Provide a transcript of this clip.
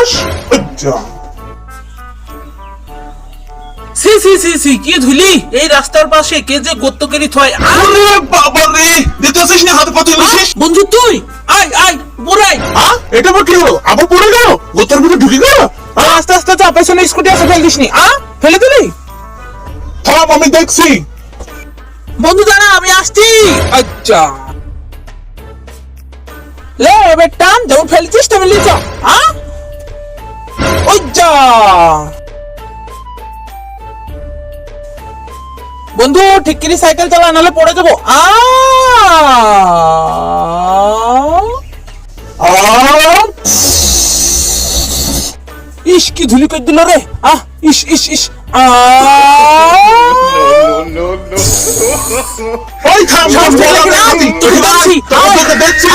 চাস? আচ্ছা C C C C কি ধুলি এই রাস্তার পাশে কে যে গর্ত কেরি থয় আরে বাবা রে, দেখতেছিস না হাতে পাতে লিখিস? বন্ধু তুই আয় আয় বুড়াই হ্যাঁ, এটা আবার কি হলো? আবার পড়ে গেল? গোতার ভিতরে ঢুকে গেল? আস্তে আস্তে যা, পেছনে স্কুটি আছে, ফেল দিসনি। ফেলে দিলি? থাম, আমি দেখছি। বন্ধু দাঁড়া, আমি আসছি। আচ্ছা লে এবার টান, যেমন ফেলছিস তেমন লিচ। ওই যা বন্ধু, ঠিক করে সাইকেল চালা, নাহলে পড়ে যাবো। ইস কি ধুলি কই দিল রে। ইস ইস ইস ওই থাম, থাম, দেখছি তোকে দেখছি।